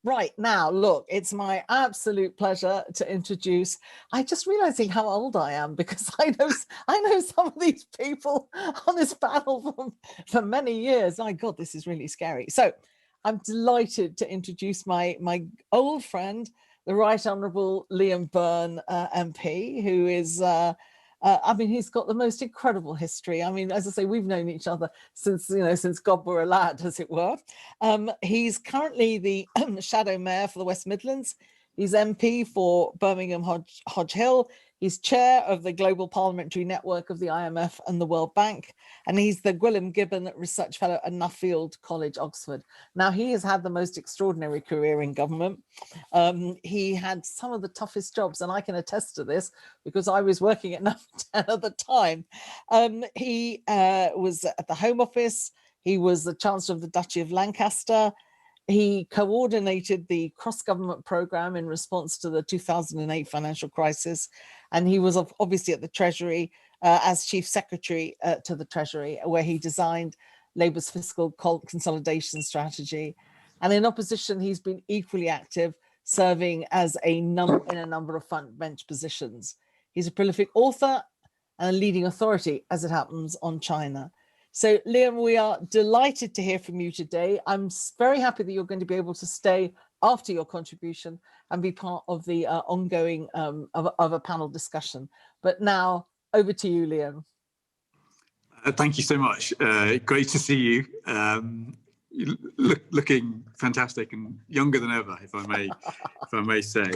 Right now, look, it's my absolute pleasure to introduce. I just realizing how old I am because I know some of these people on this panel for many years. My God, this is really scary. So I'm delighted to introduce my old friend, the Right Honourable Liam Byrne MP, who is. I mean, he's got the most incredible history. I mean, as I say, we've known each other since God were a lad, as it were. He's currently the Shadow Mayor for the West Midlands. He's MP for Birmingham Hodge Hill. He's chair of the Global Parliamentary Network of the IMF and the World Bank. And he's the Gwilym Gibbon Research Fellow at Nuffield College, Oxford. Now, he has had the most extraordinary career in government. He had some of the toughest jobs, and I can attest to this because I was working at Number 10 at the time. He was at the Home Office. He was the Chancellor of the Duchy of Lancaster. He coordinated the cross-government programme in response to the 2008 financial crisis. And he was obviously at the Treasury as Chief Secretary to the Treasury, where he designed Labour's fiscal consolidation strategy. And in opposition, he's been equally active, serving as in a number of front bench positions. He's a prolific author and a leading authority, as it happens, on China. So, Liam, we are delighted to hear from you today. I'm very happy that you're going to be able to stay after your contribution and be part of the ongoing of a panel discussion. But now, over to you, Liam. Thank you so much. Great to see you. Looking fantastic and younger than ever, if I may say.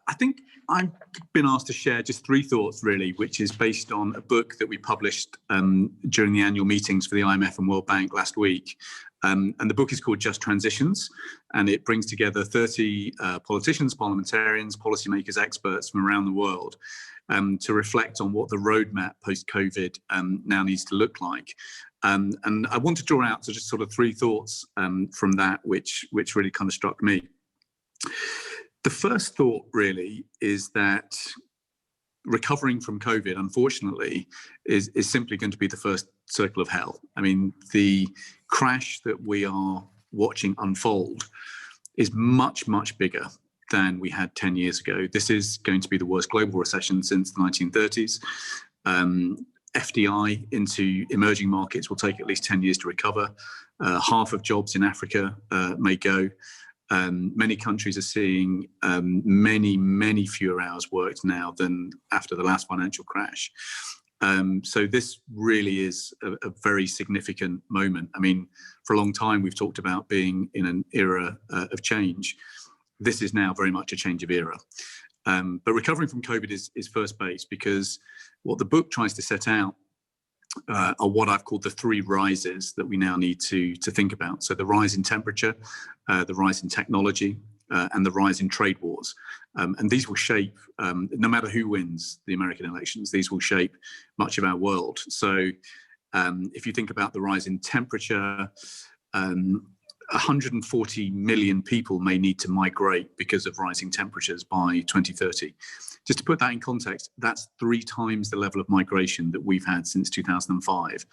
I think I've been asked to share just three thoughts, really, which is based on a book that we published during the annual meetings for the IMF and World Bank last week. And the book is called Just Transitions, and it brings together 30 politicians, parliamentarians, policymakers, experts from around the world to reflect on what the roadmap post-COVID now needs to look like. And I want to draw out to just sort of three thoughts from that, which really kind of struck me. The first thought really is that recovering from COVID, unfortunately, is simply going to be the first circle of hell. I mean, the crash that we are watching unfold is much, much bigger than we had 10 years ago. This is going to be the worst global recession since the 1930s. FDI into emerging markets will take at least 10 years to recover. Half of jobs in Africa may go. Many countries are seeing many fewer hours worked now than after the last financial crash. So this really is a very significant moment. I mean, for a long time, we've talked about being in an era of change. This is now very much a change of era. But recovering from COVID is first base, because what the book tries to set out are what I've called the three rises that we now need to think about. So the rise in temperature, the rise in technology, and the rise in trade wars. And these will shape, no matter who wins the American elections, these will shape much of our world. So if you think about the rise in temperature, 140 million people may need to migrate because of rising temperatures by 2030. Just to put that in context, that's 3 times the level of migration that we've had since 2005.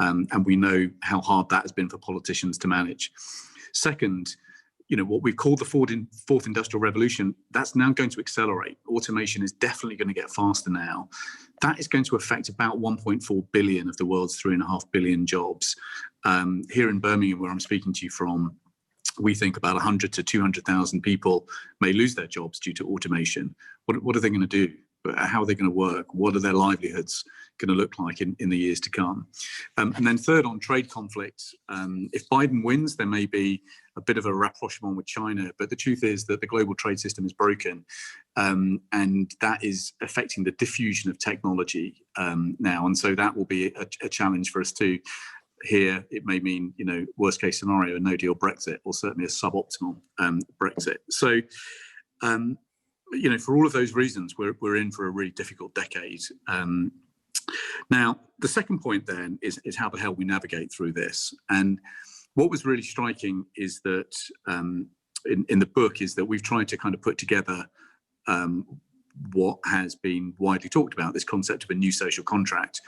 And we know how hard that has been for politicians to manage. Second, what we've called the fourth industrial revolution, that's now going to accelerate. Automation is definitely going to get faster now. That is going to affect about 1.4 billion of the world's 3.5 billion jobs. Here in Birmingham, where I'm speaking to you from, we think about 100 to 200,000 people may lose their jobs due to automation. What are they going to do? How are they going to work? What are their livelihoods going to look like in the years to come? And then third, on trade conflicts, if Biden wins, there may be a bit of a rapprochement with China, but the truth is that the global trade system is broken, and that is affecting the diffusion of technology now. And so that will be a challenge for us too. Here, it may mean, worst case scenario, a no deal Brexit, or certainly a suboptimal Brexit. So, for all of those reasons, we're in for a really difficult decade. Now, the second point then is how the hell we navigate through this. And what was really striking is that in the book is that we've tried to kind of put together what has been widely talked about, this concept of a new social contract.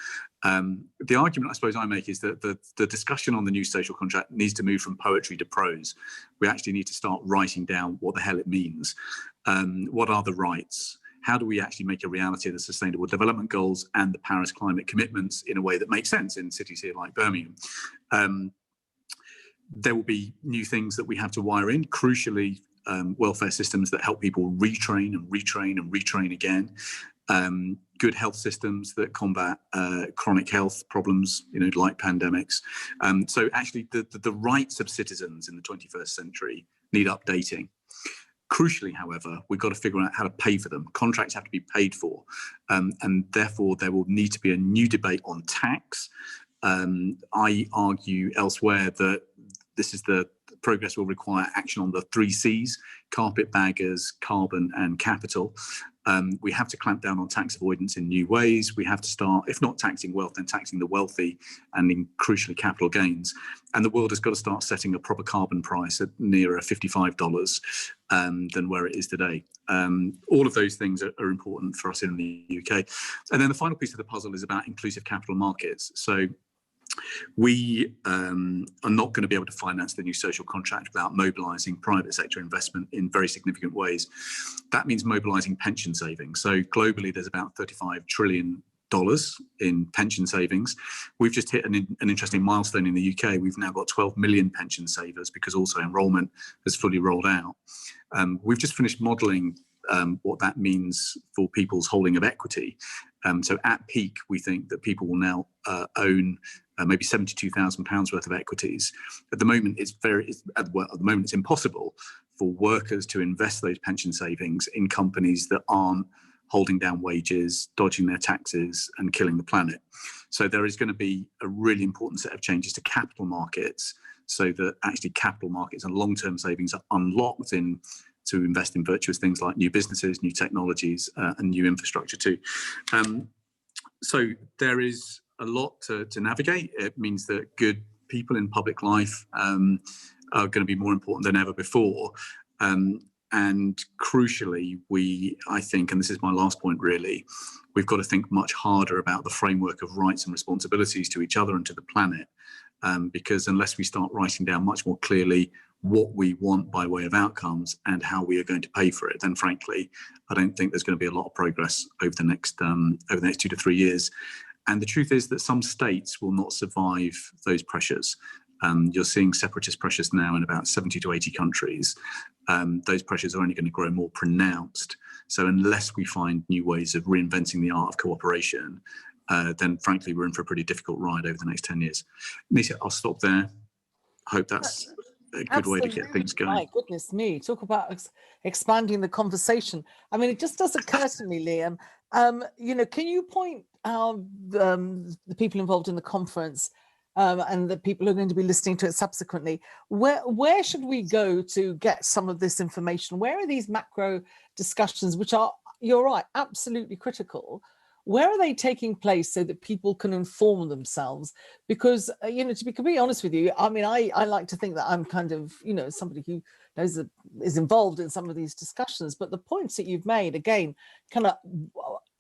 The argument I suppose I make is that the discussion on the new social contract needs to move from poetry to prose. We actually need to start writing down what the hell it means. What are the rights? How do we actually make a reality of the Sustainable Development Goals and the Paris climate commitments in a way that makes sense in cities here like Birmingham? There will be new things that we have to wire in, crucially, welfare systems that help people retrain and retrain and retrain again. Good health systems that combat chronic health problems, like pandemics. So actually the rights of citizens in the 21st century need updating. Crucially, however, we've got to figure out how to pay for them. Contracts have to be paid for. And therefore, there will need to be a new debate on tax. I argue elsewhere that the progress will require action on the 3 C's: carpetbaggers, carbon, and capital. We have to clamp down on tax avoidance in new ways. We have to start, if not taxing wealth, then taxing the wealthy and in crucially capital gains. And the world has got to start setting a proper carbon price at nearer $55 than where it is today. All of those things are important for us in the UK. And then the final piece of the puzzle is about inclusive capital markets. So we are not going to be able to finance the new social contract without mobilising private sector investment in very significant ways. That means mobilising pension savings. So globally, there's about $35 trillion in pension savings. We've just hit an interesting milestone in the UK. We've now got 12 million pension savers because also enrolment has fully rolled out. We've just finished modelling what that means for people's holding of equity. So at peak, we think that people will now own maybe £72,000 worth of equities. At the moment, it's impossible for workers to invest those pension savings in companies that aren't holding down wages, dodging their taxes, and killing the planet. So there is going to be a really important set of changes to capital markets, so that actually capital markets and long-term savings are unlocked to invest in virtuous things like new businesses, new technologies, and new infrastructure too. So there is a lot to navigate. It means that good people in public life are going to be more important than ever before. And crucially, I think, and this is my last point really, we've got to think much harder about the framework of rights and responsibilities to each other and to the planet. Because unless we start writing down much more clearly what we want by way of outcomes and how we are going to pay for it, then frankly, I don't think there's going to be a lot of progress over the next 2 to 3 years. And the truth is that some states will not survive those pressures. You're seeing separatist pressures now in about 70 to 80 countries. Those pressures are only going to grow more pronounced. So unless we find new ways of reinventing the art of cooperation, then frankly, we're in for a pretty difficult ride over the next 10 years. Nisa, I'll stop there. Hope that's a good Absolutely. way to get things going. My goodness me, talk about expanding the conversation. I mean, it just does occur to me, Liam, can you point the people involved in the conference and the people who are going to be listening to it subsequently, where should we go to get some of this information? Where are these macro discussions, which are, you're right, absolutely critical? Where are they taking place so that people can inform themselves? Because, to be completely honest with you, I mean, I like to think that I'm kind of, somebody who knows that is involved in some of these discussions. But the points that you've made, again, kind of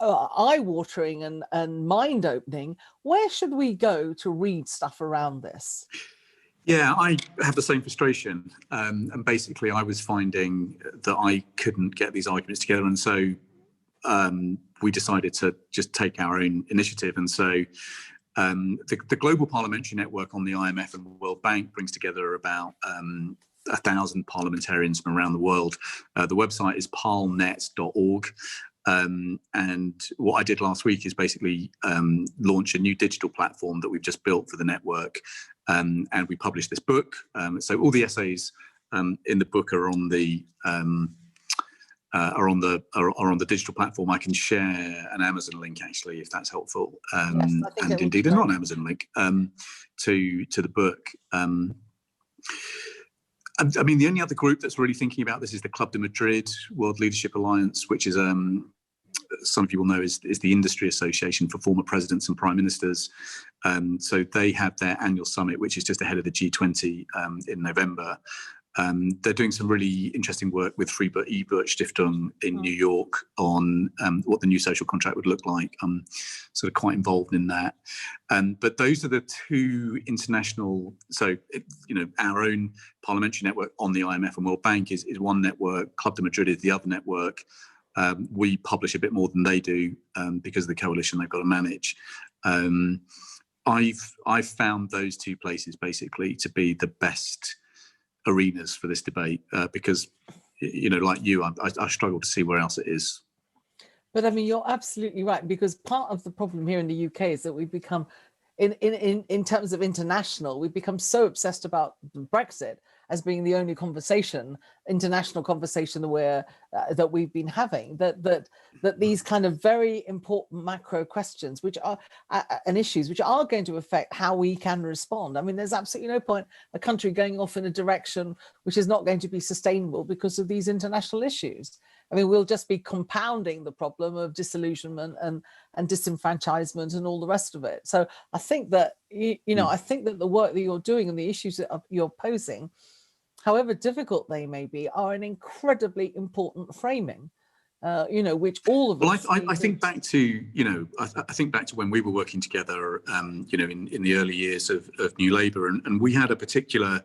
eye-watering and mind-opening. Where should we go to read stuff around this? Yeah, I have the same frustration. And basically, I was finding that I couldn't get these arguments together. And so we decided to just take our own initiative. And so the Global Parliamentary Network on the IMF and the World Bank brings together about 1,000 parliamentarians from around the world. The website is parlnet.org. And what I did last week is basically launch a new digital platform that we've just built for the network. And we published this book. So all the essays in the book are on the digital platform. I can share an Amazon link actually, if that's helpful, and indeed a non-Amazon link to the book. I mean, the only other group that's really thinking about this is the Club de Madrid World Leadership Alliance, which is some of you will know is the industry association for former presidents and prime ministers. So they have their annual summit, which is just ahead of the G20 in November. They're doing some really interesting work with Free E-Burt Stiftung in New York on what the new social contract would look like. I'm sort of quite involved in that. But those are the two international, so, our own parliamentary network on the IMF and World Bank is one network, Club de Madrid is the other network. We publish a bit more than they do because of the coalition they've got to manage. I've found those two places basically to be the best arenas for this debate because, like you, I struggle to see where else it is. But I mean, you're absolutely right, because part of the problem here in the UK is that we've become, in terms of international, we've become so obsessed about Brexit as being the only international conversation that we've been having, that these kind of very important macro questions, which are and issues which are going to affect how we can respond. I mean, there's absolutely no point a country going off in a direction which is not going to be sustainable because of these international issues. I mean, we'll just be compounding the problem of disillusionment and disenfranchisement and all the rest of it. So I think that, I think that the work that you're doing and the issues that you're posing, however difficult they may be, are an incredibly important framing, which all of us. Well, I think back to, I think back to when we were working together, in the early years of New Labour, and we had a particular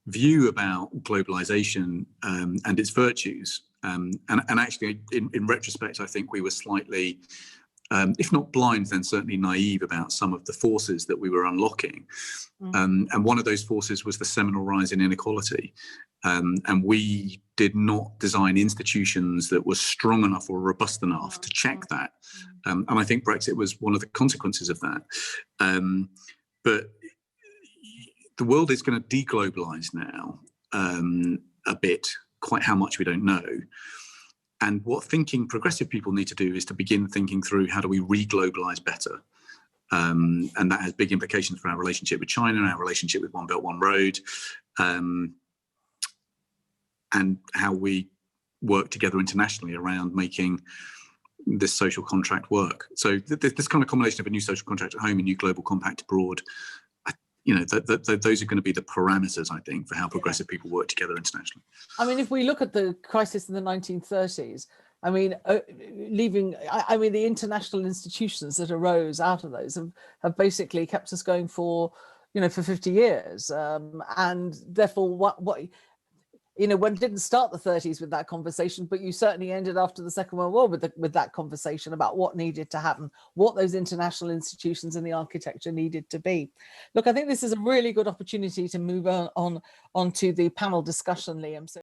view about globalization and its virtues. And actually, in retrospect, I think we were slightly, if not blind, then certainly naive about some of the forces that we were unlocking. And one of those forces was the seminal rise in inequality. And we did not design institutions that were strong enough or robust enough to check that. And I think Brexit was one of the consequences of that. But the world is going to deglobalize now a bit. Quite how much we don't know. And what progressive people need to do is to begin thinking through how do we re-globalize better. And that has big implications for our relationship with China, our relationship with One Belt, One Road, and how we work together internationally around making this social contract work. So this kind of combination of a new social contract at home, a new global compact abroad, those are going to be the parameters, I think, for how progressive people work together internationally. I mean, if we look at the crisis in the 1930s, I mean, the international institutions that arose out of those have basically kept us going for 50 years. And therefore, one didn't start the 30s with that conversation, but you certainly ended after the Second World War with that conversation about what needed to happen, what those international institutions and the architecture needed to be. Look, I think this is a really good opportunity to move on to the panel discussion, Liam. So